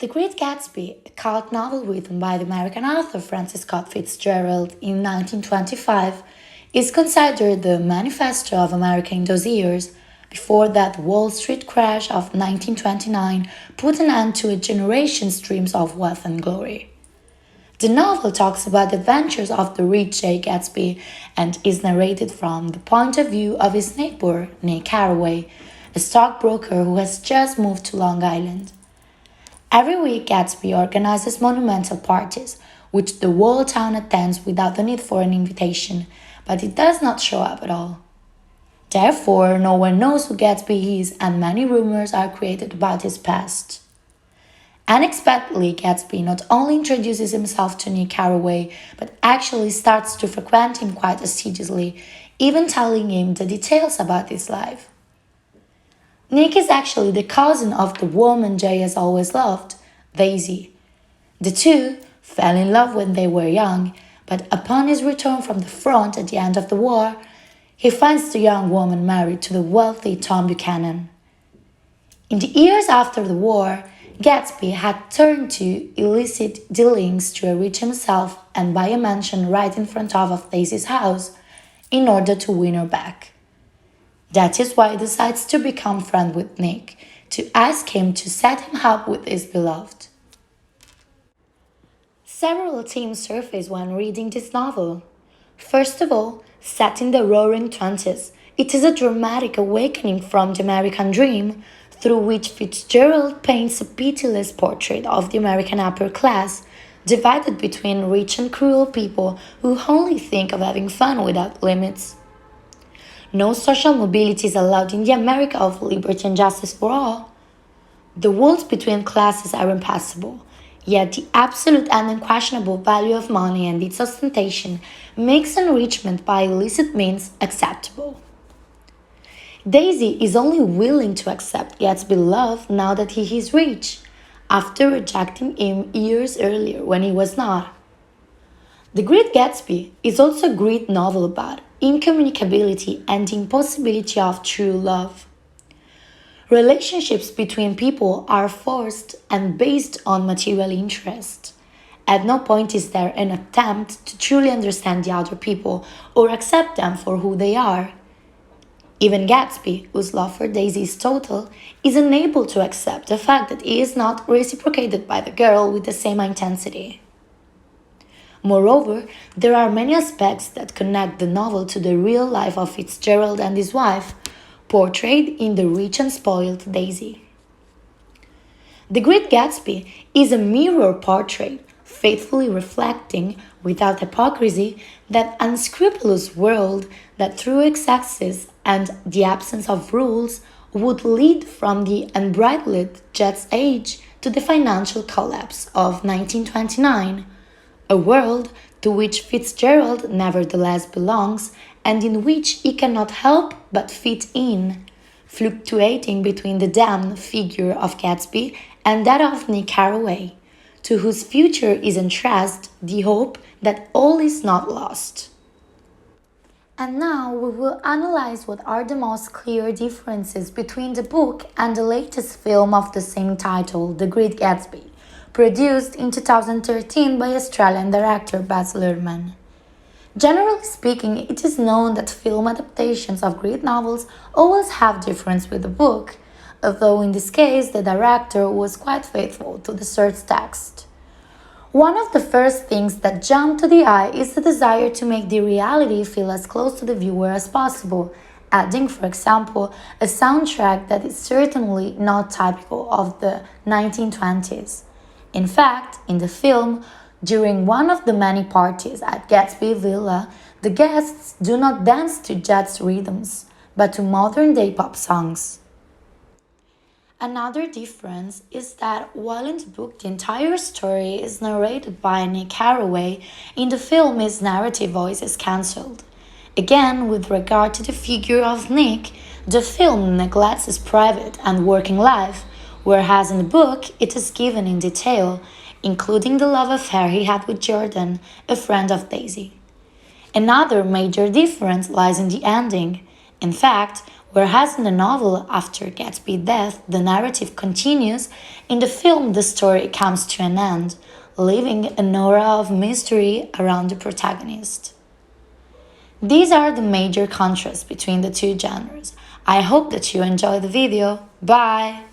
The Great Gatsby, a cult novel written by the American author Francis Scott Fitzgerald in 1925, is considered the manifesto of America in those years, before that Wall Street crash of 1929 put an end to a generation's dreams of wealth and glory. The novel talks about the adventures of the rich Jay Gatsby and is narrated from the point of view of his neighbor, Nick Carraway, a stockbroker who has just moved to Long Island. Every week, Gatsby organizes monumental parties, which the whole town attends without the need for an invitation, but it does not show up at all. Therefore, no one knows who Gatsby is, and many rumors are created about his past. Unexpectedly, Gatsby not only introduces himself to Nick Carraway, but actually starts to frequent him quite assiduously, even telling him the details about his life. Nick is actually the cousin of the woman Jay has always loved, Daisy. The two fell in love when they were young, but upon his return from the front at the end of the war, he finds the young woman married to the wealthy Tom Buchanan. In the years after the war, Gatsby had turned to illicit dealings to enrich himself and buy a mansion right in front of Daisy's house in order to win her back. That is why he decides to become friends with Nick, to ask him to set him up with his beloved. Several themes surface when reading this novel. First of all, set in the Roaring Twenties, it is a dramatic awakening from the American dream, through which Fitzgerald paints a pitiless portrait of the American upper class, divided between rich and cruel people who only think of having fun without limits. No social mobility is allowed in the America of liberty and justice for all. The walls between classes are impassable, yet the absolute and unquestionable value of money and its ostentation makes enrichment by illicit means acceptable. Daisy is only willing to accept Gatsby's love now that he is rich, after rejecting him years earlier when he was not. The Great Gatsby is also a great novel about incommunicability and the impossibility of true love. Relationships between people are forced and based on material interest. At no point is there an attempt to truly understand the other people or accept them for who they are. Even Gatsby, whose love for Daisy is total, is unable to accept the fact that he is not reciprocated by the girl with the same intensity. Moreover, there are many aspects that connect the novel to the real life of Fitzgerald and his wife, portrayed in The Rich and Spoiled Daisy. The Great Gatsby is a mirror portrait, faithfully reflecting, without hypocrisy, that unscrupulous world that through excesses and the absence of rules would lead from the unbridled Jet's age to the financial collapse of 1929, a world to which Fitzgerald nevertheless belongs and in which he cannot help but fit in, fluctuating between the damned figure of Gatsby and that of Nick Carraway, to whose future is entrusted the hope that all is not lost. And now we will analyze what are the most clear differences between the book and the latest film of the same title, The Great Gatsby, produced in 2013 by Australian director Baz Luhrmann. Generally speaking, it is known that film adaptations of great novels always have difference with the book, although in this case the director was quite faithful to the source text. One of the first things that jump to the eye is the desire to make the reality feel as close to the viewer as possible, adding, for example, a soundtrack that is certainly not typical of the 1920s. In fact, in the film, during one of the many parties at Gatsby Villa, the guests do not dance to jazz rhythms, but to modern-day pop songs. Another difference is that while in the book the entire story is narrated by Nick Carraway, in the film his narrative voice is cancelled. Again, with regard to the figure of Nick, the film neglects his private and working life, whereas in the book it is given in detail, including the love affair he had with Jordan, a friend of Daisy. Another major difference lies in the ending. In fact, Whereas in the novel, after Gatsby's death, the narrative continues, in the film the story comes to an end, leaving an aura of mystery around the protagonist. These are the major contrasts between the two genres. I hope that you enjoyed the video. Bye!